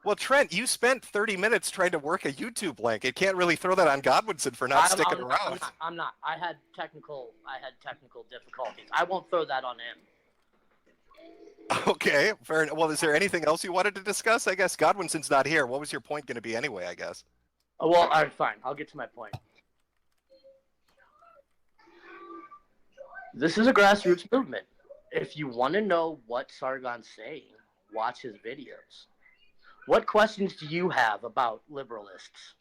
Speaker 2: Well, Trent, you spent 30 minutes trying to work a YouTube link. It can't really throw that on Godwinson for not sticking around.
Speaker 6: I'm not. I had technical difficulties. I won't throw that on him.
Speaker 2: Okay, fair enough. Well, is there anything else you wanted to discuss? I guess Godwinson's not here. What was your point going to be anyway, I guess?
Speaker 6: Oh, well, all right, fine. I'll get to my point. This is a grassroots movement. If you want to know what Sargon's saying, watch his videos. What questions do you have about liberalists?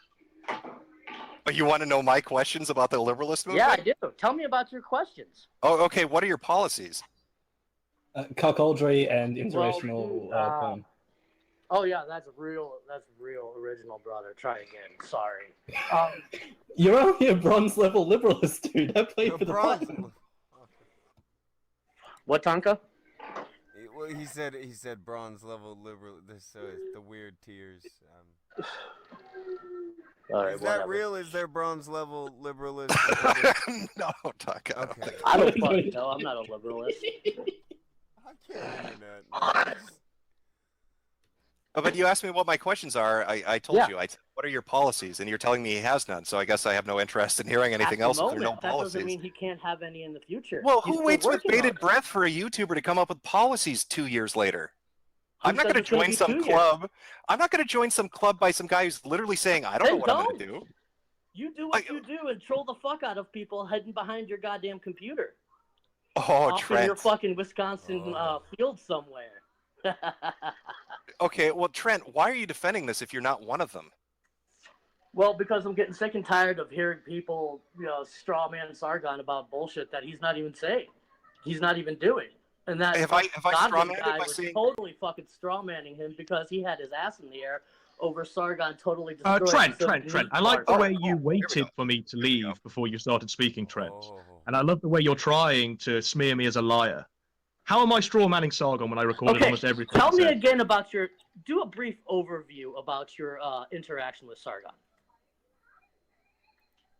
Speaker 2: You want to know my questions about the liberalist movement?
Speaker 6: Yeah, I do. Tell me about your questions.
Speaker 2: Oh, okay. What are your policies?
Speaker 7: Cuckoldry and interracial porn.
Speaker 6: Oh yeah, that's real original, brother. Try again. Sorry.
Speaker 7: You're only a bronze level liberalist, dude. I played for the platinum.
Speaker 6: What, Tonka?
Speaker 4: Well, he said bronze level liberal. This the weird tiers.
Speaker 6: All right,
Speaker 4: Is that
Speaker 6: whatever.
Speaker 4: real? Is there bronze level liberalist?
Speaker 2: No, Tuck. I don't
Speaker 4: Okay.
Speaker 2: think.
Speaker 6: I don't fucking know. I'm not a liberalist.
Speaker 4: I can't internet.
Speaker 2: Oh, but you asked me what my questions are. I told
Speaker 6: Yeah.
Speaker 2: you. What are your policies? And you're telling me he has none. So I guess I have no interest in hearing anything
Speaker 6: At the
Speaker 2: else if there are
Speaker 6: moment,
Speaker 2: no
Speaker 6: that doesn't
Speaker 2: policies.
Speaker 6: mean he can't have any in the future.
Speaker 2: Well,
Speaker 6: He's
Speaker 2: who
Speaker 6: still
Speaker 2: waits with
Speaker 6: working on
Speaker 2: bated
Speaker 6: it.
Speaker 2: breath for a YouTuber to come up with policies 2 years later?
Speaker 6: Who
Speaker 2: I'm not
Speaker 6: said
Speaker 2: going to
Speaker 6: it's gonna
Speaker 2: join
Speaker 6: be
Speaker 2: some
Speaker 6: 2 years?
Speaker 2: club. I'm not going to join some club by some guy who's literally saying, I don't know
Speaker 6: Then
Speaker 2: what I'm going to
Speaker 6: don't.
Speaker 2: do.
Speaker 6: You do what you do and troll the fuck out of people hiding behind your goddamn computer.
Speaker 2: Oh,
Speaker 6: Off in your
Speaker 2: Trent.
Speaker 6: fucking Wisconsin field somewhere.
Speaker 2: Okay, well, Trent, why are you defending this if you're not one of them?
Speaker 6: Well, because I'm getting sick and tired of hearing people, straw man Sargon about bullshit that he's not even saying. He's not even doing. And that
Speaker 2: Have I
Speaker 6: Godwin
Speaker 2: strawmanned
Speaker 6: guy
Speaker 2: by
Speaker 6: was
Speaker 2: saying...
Speaker 6: totally fucking strawmanning him because he had his ass in the air over Sargon totally destroying
Speaker 3: Trent. I like the way you waited for me to leave before you started speaking, Trent. And I love the way you're trying to smear me as a liar. How am I straw manning Sargon when I recorded almost everything?
Speaker 6: Tell me again about do a brief overview about your interaction with Sargon.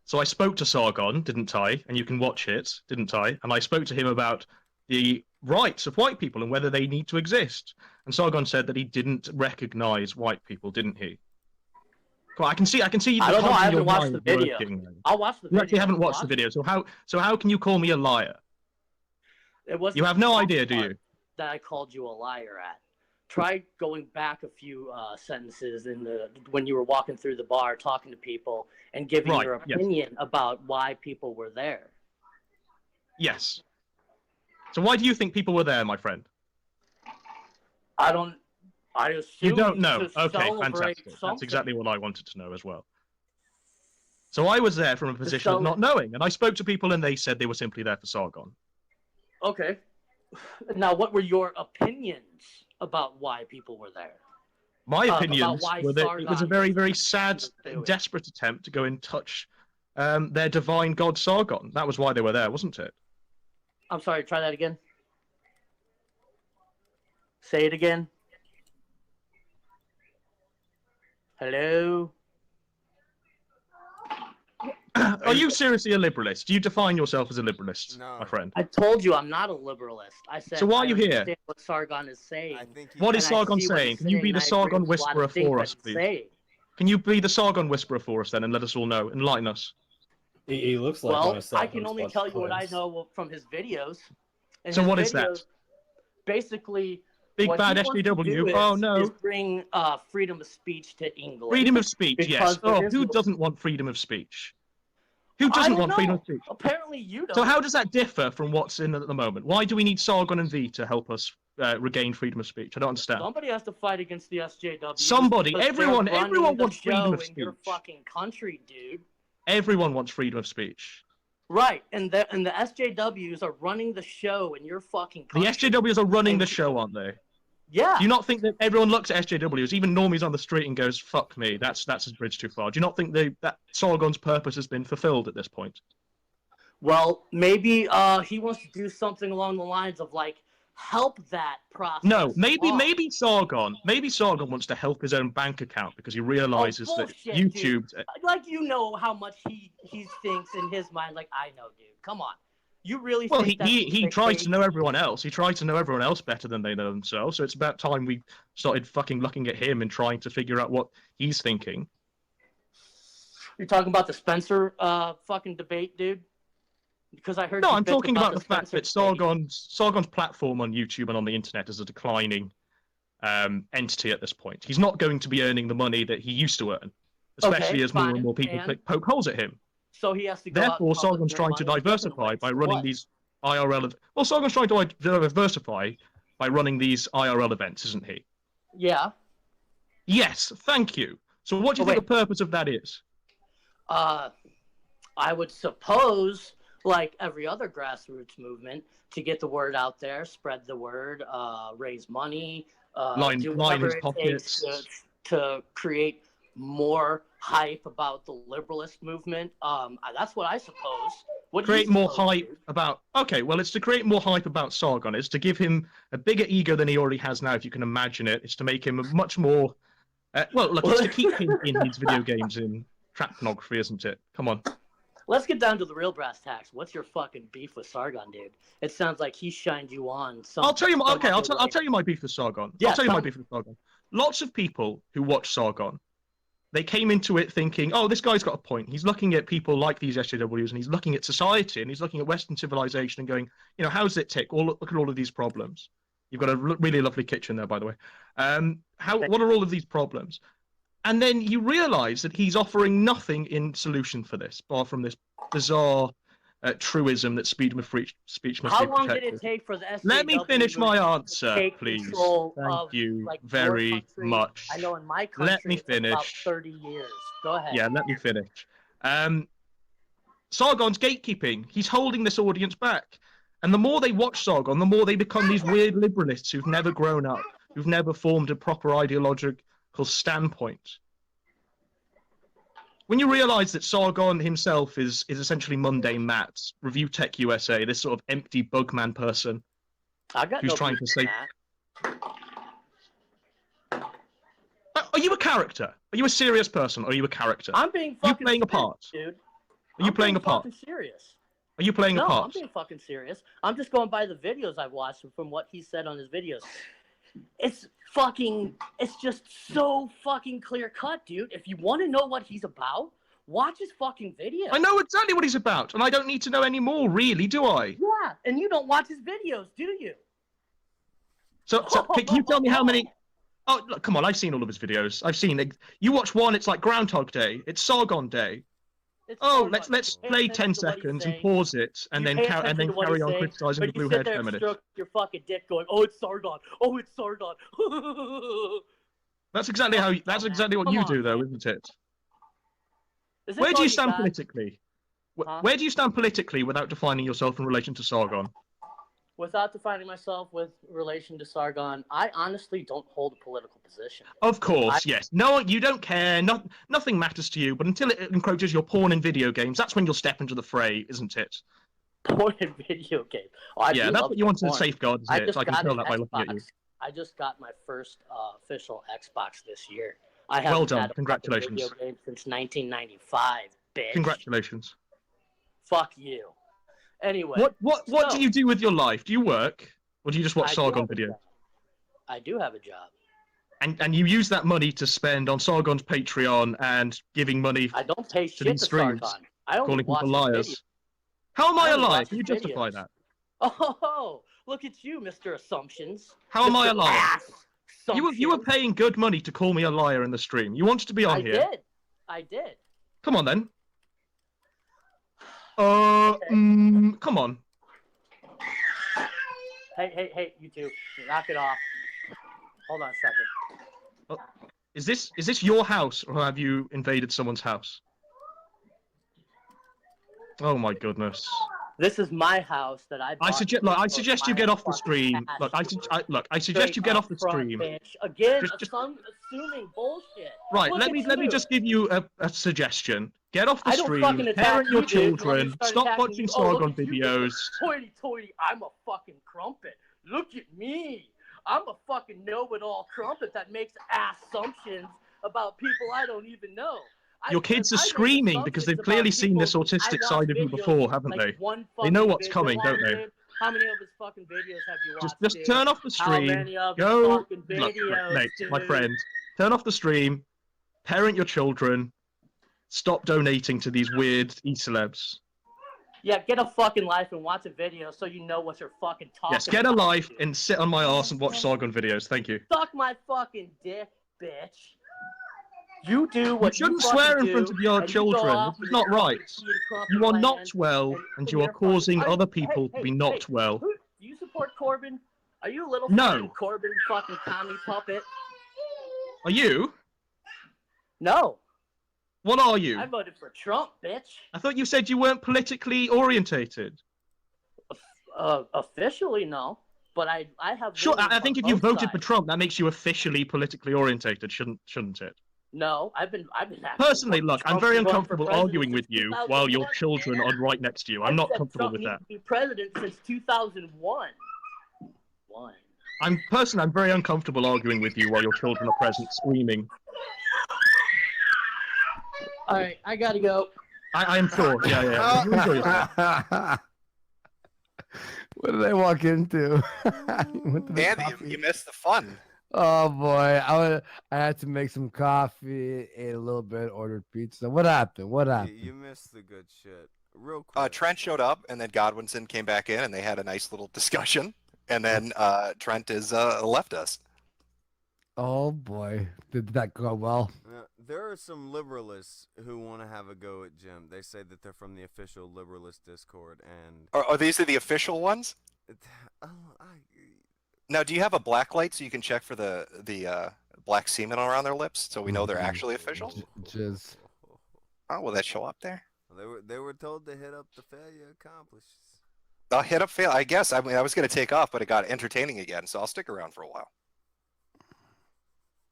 Speaker 3: So I spoke to Sargon, didn't I? And you can watch it, didn't I? And I spoke to him about the rights of white people and whether they need to exist. And Sargon said that he didn't recognize white people, didn't he? Well, I can see.
Speaker 6: I don't know. I haven't watched the video. I'll watch the video.
Speaker 3: You actually haven't watched the video, so how can you call me a liar?
Speaker 6: It wasn't
Speaker 3: you have no idea, do you?
Speaker 6: That I called you a liar at. Try going back a few sentences when you were walking through the bar, talking to people, and giving your opinion about why people were there.
Speaker 3: Yes. So why do you think people were there, my friend?
Speaker 6: I assume
Speaker 3: you don't know.
Speaker 6: To
Speaker 3: okay, fantastic. That's exactly what I wanted to know as well. So I was there from a position of not knowing, and I spoke to people, and they said they were simply there for Sargon.
Speaker 6: Okay. Now, what were your opinions about why people were there?
Speaker 3: My opinions were that it was a very, very sad, desperate attempt to go and touch their divine god Sargon. That was why they were there, wasn't it?
Speaker 6: I'm sorry, try that again. Say it again. Hello?
Speaker 3: Are you seriously a liberalist? Do you define yourself as a liberalist, my friend?
Speaker 6: I told you I'm not a liberalist. I said.
Speaker 3: So why are you here?
Speaker 6: Understand what Sargon is saying.
Speaker 3: What is Sargon saying? Can you be the Sargon whisperer for us, please? Can you be the Sargon whisperer for us then, and let us all know, enlighten us?
Speaker 7: He looks like.
Speaker 6: Well, I can only tell you what I know from his videos. And
Speaker 3: so what is that?
Speaker 6: Basically.
Speaker 3: Big bad SJW. Oh no!
Speaker 6: Is bring freedom of speech to England.
Speaker 3: Freedom of speech, yes. Oh, who doesn't want freedom of speech? Who doesn't want freedom of speech?
Speaker 6: Apparently you don't.
Speaker 3: So how does that differ from what's in at the moment? Why do we need Sargon and V to help us regain freedom of speech? I don't understand.
Speaker 6: Somebody has to fight against the SJW.
Speaker 3: Somebody, everyone wants freedom of speech.
Speaker 6: In your fucking country, dude.
Speaker 3: Everyone wants freedom of speech.
Speaker 6: Right, and the SJWs are running the show in your fucking country.
Speaker 3: The SJWs are running the show, aren't they?
Speaker 6: Yeah.
Speaker 3: Do you not think that everyone looks at SJWs, even normies on the street, and goes, fuck me, that's a bridge too far? Do you not think that Sargon's purpose has been fulfilled at this point?
Speaker 6: Well, maybe he wants to do something along the lines of, like, help that process.
Speaker 3: No, maybe Sargon wants to help his own bank account because he realizes that YouTube...
Speaker 6: Dude. Like, you know how much he thinks in his mind. Like, I know, dude. Come on. You really think
Speaker 3: he tries to know everyone else. He tries to know everyone else better than they know themselves. So it's about time we started fucking looking at him and trying to figure out what he's thinking.
Speaker 6: You're talking about the Spencer fucking debate, dude? Because I heard.
Speaker 3: No, I'm talking about the fact that Sargon's platform on YouTube and on the internet is a declining entity at this point. He's not going to be earning the money that he used to earn, especially as more and more people poke holes at him.
Speaker 6: So he has to go.
Speaker 3: Therefore, Sargon's trying to diversify by running these IRL. Well, Sargon's trying to diversify by running these IRL events, isn't he?
Speaker 6: Yeah.
Speaker 3: Yes, thank you. So, what do you think the purpose of that is?
Speaker 6: I would suppose, like every other grassroots movement, to get the word out there, spread the word, raise money, do whatever it takes to create more hype about the liberalist movement. That's what I suppose What do you
Speaker 3: create more
Speaker 6: suppose,
Speaker 3: hype
Speaker 6: dude?
Speaker 3: about. Okay, well, it's to create more hype about Sargon. It's to give him a bigger ego than he already has now, if you can imagine it. It's to make him a much more. Well, look, it's to keep him in his video games in trap pornography, isn't it? Come on.
Speaker 6: Let's get down to the real brass tacks. What's your fucking beef with Sargon, dude? It sounds like he shined you on.
Speaker 3: I'll tell you. Okay, I'll
Speaker 6: other
Speaker 3: tell you my beef with Sargon.
Speaker 6: Yeah,
Speaker 3: I'll tell you
Speaker 6: tell
Speaker 3: my
Speaker 6: me.
Speaker 3: beef with Sargon. Lots of people who watch Sargon, they came into it thinking, oh, this guy's got a point. He's looking at people like these SJWs, and he's looking at society, and he's looking at Western civilization, and going, how does it tick? Look at all of these problems. You've got a really lovely kitchen there, by the way. What are all of these problems? And then you realise that he's offering nothing in solution for this, apart from this bizarre truism that speech must be
Speaker 6: How long
Speaker 3: protected.
Speaker 6: did it take for the SJW
Speaker 3: Let me finish my
Speaker 6: to
Speaker 3: answer,
Speaker 6: take
Speaker 3: please.
Speaker 6: control
Speaker 3: Thank
Speaker 6: of,
Speaker 3: you
Speaker 6: like, your
Speaker 3: very
Speaker 6: country?
Speaker 3: much.
Speaker 6: I know in my country
Speaker 3: Let me
Speaker 6: it took about
Speaker 3: finish.
Speaker 6: 30 years. Go ahead.
Speaker 3: Yeah, let me finish. Sargon's gatekeeping. He's holding this audience back. And the more they watch Sargon, the more they become these weird liberalists who've never grown up, who've never formed a proper ideological standpoint. When you realise that Sargon himself is essentially mundane Matt, Review Tech USA, this sort of empty bugman person
Speaker 6: I got
Speaker 3: who's
Speaker 6: no
Speaker 3: trying
Speaker 6: beef
Speaker 3: to
Speaker 6: with
Speaker 3: say...
Speaker 6: that.
Speaker 3: Are you a character? Are you a serious person, or are you a character?
Speaker 6: I'm being
Speaker 3: Are you
Speaker 6: fucking
Speaker 3: playing a
Speaker 6: serious,
Speaker 3: part?
Speaker 6: dude.
Speaker 3: Are you playing a
Speaker 6: being
Speaker 3: part?
Speaker 6: fucking serious.
Speaker 3: Are you playing a
Speaker 6: No, I'm
Speaker 3: part?
Speaker 6: being fucking serious. I'm just going by the videos I've watched from what he said on his videos. It's just so fucking clear cut, dude. If you want to know what he's about, watch his fucking video.
Speaker 3: I know exactly what he's about, and I don't need to know any more, really, do I?
Speaker 6: Yeah, and you don't watch his videos, do you?
Speaker 3: So can you tell me how many... Oh, look, come on, I've seen all of his videos. I've seen... You watch one, it's like Groundhog Day. It's Sargon Day.
Speaker 6: It's
Speaker 3: Oh,
Speaker 6: Sargon.
Speaker 3: let's
Speaker 6: Pay
Speaker 3: play
Speaker 6: attention
Speaker 3: 10
Speaker 6: to what he's
Speaker 3: seconds and
Speaker 6: saying.
Speaker 3: pause it, and
Speaker 6: You
Speaker 3: then
Speaker 6: pay attention to what
Speaker 3: carry
Speaker 6: he's
Speaker 3: on
Speaker 6: saying,
Speaker 3: criticizing
Speaker 6: but
Speaker 3: the
Speaker 6: you sit
Speaker 3: blue-haired
Speaker 6: there and
Speaker 3: feminists.
Speaker 6: stroke your fucking dick going, oh, it's Sargon. Oh, it's Sargon.
Speaker 3: That's exactly what
Speaker 6: Come
Speaker 3: you
Speaker 6: on,
Speaker 3: do, though,
Speaker 6: man.
Speaker 3: isn't it?
Speaker 6: Is this
Speaker 3: Where do
Speaker 6: all
Speaker 3: you stand
Speaker 6: got?
Speaker 3: politically?
Speaker 6: Huh?
Speaker 3: Where do you stand politically without defining yourself in relation to Sargon?
Speaker 6: Without defining myself with relation to Sargon, I honestly don't hold a political position.
Speaker 3: Of course, yes. No, you don't care. Nothing matters to you. But until it encroaches your porn and video games, that's when you'll step into the fray, isn't it?
Speaker 6: Porn and video game. Oh,
Speaker 3: Yeah, that's what you want to safeguard, isn't it? I can tell that by looking at you.
Speaker 6: I just got my first official Xbox this year. I haven't
Speaker 3: Well done.
Speaker 6: had a fucking
Speaker 3: Congratulations.
Speaker 6: video game since 1995, bitch.
Speaker 3: Congratulations.
Speaker 6: Fuck you. Anyway.
Speaker 3: What do you do with your life? Do you work, or do you just watch
Speaker 6: I do
Speaker 3: Sargon
Speaker 6: have a
Speaker 3: videos?
Speaker 6: job. I do have a job.
Speaker 3: And you use that money to spend on Sargon's Patreon and giving money
Speaker 6: I don't pay
Speaker 3: to
Speaker 6: shit
Speaker 3: these
Speaker 6: to
Speaker 3: streams,
Speaker 6: Sargon. I only
Speaker 3: calling
Speaker 6: watch
Speaker 3: people
Speaker 6: his
Speaker 3: liars.
Speaker 6: videos.
Speaker 3: How am I
Speaker 6: I only
Speaker 3: alive?
Speaker 6: watch
Speaker 3: Can you
Speaker 6: his
Speaker 3: justify
Speaker 6: videos.
Speaker 3: that?
Speaker 6: Oh, look at you, Mr. Assumptions.
Speaker 3: How am I
Speaker 6: Mr.
Speaker 3: alive?
Speaker 6: Ass
Speaker 3: You were
Speaker 6: Assumptions.
Speaker 3: paying good money to call me a liar in the stream. You wanted to be on here.
Speaker 6: I did.
Speaker 3: Come on then.
Speaker 6: Okay.
Speaker 3: Come on.
Speaker 6: Hey, you two, knock it off. Hold on a second.
Speaker 3: Is this your house, or have you invaded someone's house? Oh my goodness.
Speaker 6: This is my house that I bought.
Speaker 3: I suggest you get off the stream. Look, I suggest you get off the stream.
Speaker 6: Again,
Speaker 3: Just-
Speaker 6: assuming bullshit.
Speaker 3: Right,
Speaker 6: Look
Speaker 3: let
Speaker 6: at
Speaker 3: me
Speaker 6: you.
Speaker 3: just give you a suggestion. Get off the
Speaker 6: I don't
Speaker 3: stream,
Speaker 6: fucking attack
Speaker 3: parent your
Speaker 6: you, dude. Let me
Speaker 3: children,
Speaker 6: start
Speaker 3: stop
Speaker 6: attacking
Speaker 3: watching
Speaker 6: you. Oh, look
Speaker 3: Sargon
Speaker 6: at you,
Speaker 3: videos.
Speaker 6: Hoity-toity, I'm a fucking crumpet. Look at me. I'm a fucking know-it-all crumpet that makes assumptions about people I don't even know.
Speaker 3: Your kids are
Speaker 6: I make
Speaker 3: screaming because they've
Speaker 6: assumptions
Speaker 3: clearly
Speaker 6: about
Speaker 3: seen this
Speaker 6: people.
Speaker 3: autistic
Speaker 6: I
Speaker 3: side
Speaker 6: watch
Speaker 3: of you
Speaker 6: videos,
Speaker 3: before, haven't
Speaker 6: like
Speaker 3: they?
Speaker 6: one
Speaker 3: They know
Speaker 6: fucking
Speaker 3: what's
Speaker 6: video.
Speaker 3: coming, don't they?
Speaker 6: How many of his fucking videos have you watched?
Speaker 3: Just
Speaker 6: dude?
Speaker 3: turn off the
Speaker 6: How
Speaker 3: stream.
Speaker 6: many of his
Speaker 3: Go,
Speaker 6: fucking
Speaker 3: look,
Speaker 6: videos,
Speaker 3: Nate, my
Speaker 6: dude?
Speaker 3: friend. Turn off the stream. Parent your children. Stop donating to these weird e-celebs.
Speaker 6: Yeah, get a fucking life and watch a video so you know what you're fucking talking
Speaker 3: Yes, get a
Speaker 6: about,
Speaker 3: life
Speaker 6: dude.
Speaker 3: and sit on my ass and watch Sargon videos. Thank you.
Speaker 6: Suck my fucking dick, bitch. You do what
Speaker 3: You shouldn't
Speaker 6: fucking
Speaker 3: swear in
Speaker 6: do,
Speaker 3: front of your
Speaker 6: and you go
Speaker 3: children.
Speaker 6: off
Speaker 3: This is
Speaker 6: and
Speaker 3: not
Speaker 6: you
Speaker 3: right.
Speaker 6: fucking crump
Speaker 3: You are
Speaker 6: land,
Speaker 3: not well, and you are
Speaker 6: you're fucking-
Speaker 3: causing
Speaker 6: Are you-
Speaker 3: other people to be not well.
Speaker 6: Do you support Corbyn? Are you a little
Speaker 3: No.
Speaker 6: fucking Corbyn fucking commie puppet?
Speaker 3: Are you?
Speaker 6: No.
Speaker 3: What are you?
Speaker 6: I voted for Trump, bitch.
Speaker 3: I thought you said you weren't politically orientated.
Speaker 6: Officially, no. But I have.
Speaker 3: Sure,
Speaker 6: leanings
Speaker 3: I think
Speaker 6: on
Speaker 3: if you
Speaker 6: both
Speaker 3: voted for
Speaker 6: sides.
Speaker 3: Trump, that makes you officially politically orientated, shouldn't it?
Speaker 6: No, I've been
Speaker 3: Personally, look, I'm very
Speaker 6: Trump run for
Speaker 3: uncomfortable
Speaker 6: president
Speaker 3: arguing with
Speaker 6: since
Speaker 3: you while your
Speaker 6: 2001,
Speaker 3: children
Speaker 6: man.
Speaker 3: are right next to you. I'm
Speaker 6: I
Speaker 3: not
Speaker 6: said
Speaker 3: comfortable
Speaker 6: Trump
Speaker 3: with
Speaker 6: needs
Speaker 3: that.
Speaker 6: to be president since 2001.
Speaker 3: I'm very uncomfortable arguing with you while your children are present, screaming.
Speaker 6: All right, I gotta go.
Speaker 3: I am sure. Yeah. You enjoy yourself.
Speaker 1: What did I walk into? Went to the
Speaker 2: Andy,
Speaker 1: coffee.
Speaker 2: you missed the fun.
Speaker 1: Oh boy, I had to make some coffee, ate a little bit, ordered pizza. What happened? What happened?
Speaker 4: You missed the good shit. Real quick.
Speaker 2: Trent showed up, and then Godwinson came back in, and they had a nice little discussion. And then Trent is left us.
Speaker 1: Oh boy, did that go well?
Speaker 4: There are some liberalists who want to have a go at Jim. They say that they're from the official Liberalist Discord, and
Speaker 2: Are these the official ones? Now, do you have a black light so you can check for the black semen around their lips, so we know they're actually official?
Speaker 1: Jizz.
Speaker 2: Oh, will that show up there?
Speaker 4: They were told to hit up the failure accomplishes.
Speaker 2: I'll hit up fail. I guess. I mean, I was going to take off, but it got entertaining again, so I'll stick around for a while.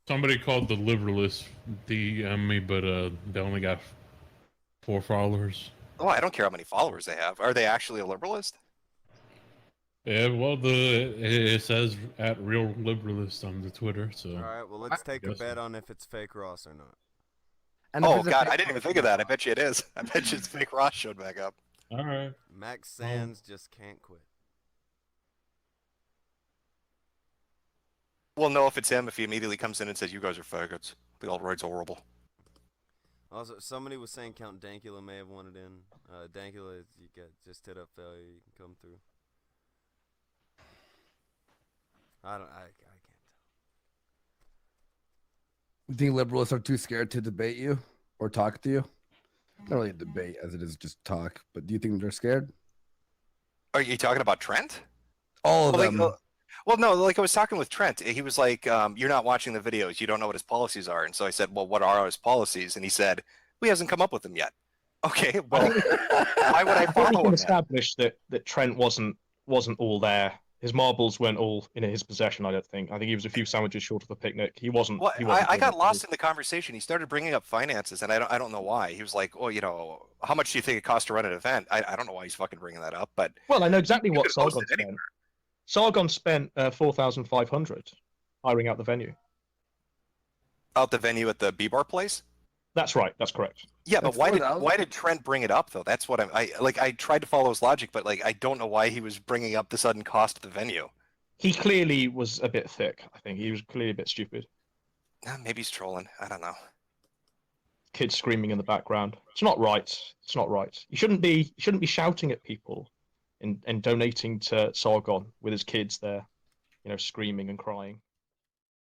Speaker 5: Somebody called the Liberalists DM me, but they only got 4 followers.
Speaker 2: Oh, I don't care how many followers they have. Are they actually a liberalist?
Speaker 5: Yeah, well, it says at Real Liberalist on the Twitter. So.
Speaker 4: All right, well, let's take a bet on if it's fake Ross or not.
Speaker 1: And
Speaker 2: Oh God, I didn't even think of that. I bet you it is. I bet you it's fake Ross showed back up.
Speaker 5: All right.
Speaker 4: Max Sands just can't quit.
Speaker 2: We'll know if it's him if he immediately comes in and says, "You guys are faggots. The alt-right's horrible."
Speaker 4: Also, somebody was saying Count Dankula may have wanted in. Dankula, you got just hit up failure. You can come through. I can't tell.
Speaker 1: You think liberals are too scared to debate you or talk to you? Not really a debate as it is just talk, but do you think they're scared?
Speaker 2: Are you talking about Trent?
Speaker 1: All of
Speaker 2: Well,
Speaker 1: them.
Speaker 2: Well, no, like I was talking with Trent. He was like, "You're not watching the videos. You don't know what his policies are." And so I said, "Well, what are his policies?" And he said, "We hasn't come up with them yet." Okay, well, why would I
Speaker 3: I think we
Speaker 2: follow
Speaker 3: can
Speaker 2: him?
Speaker 3: establish that Trent wasn't all there. His marbles weren't all in his possession. I don't think. I think he was a few sandwiches short of a picnic. He wasn't.
Speaker 2: Well,
Speaker 3: He wasn't
Speaker 2: I got lost in the conversation. He started bringing up finances, and I don't know why. He was like, "Oh, you know, how much do you think it costs to run an event?" I don't know why he's fucking bringing that up, but
Speaker 3: Well, I know exactly
Speaker 2: You
Speaker 3: what
Speaker 2: could post
Speaker 3: Sargon
Speaker 2: it
Speaker 3: spent. Sargon spent 4,500 hiring out the venue.
Speaker 2: out the venue at the B-Bar place.
Speaker 3: That's right. That's correct.
Speaker 2: Yeah, but
Speaker 1: That's
Speaker 2: why
Speaker 1: 4,000.
Speaker 2: did Trent bring it up though? That's what I tried to follow his logic, but like I don't know why he was bringing up the sudden cost of the venue.
Speaker 3: He clearly was a bit thick. I think he was clearly a bit stupid.
Speaker 2: Maybe he's trolling. I don't know.
Speaker 3: Kids screaming in the background. It's not right. It's not right. You shouldn't be shouting at people and donating to Sargon with his kids there, screaming and crying.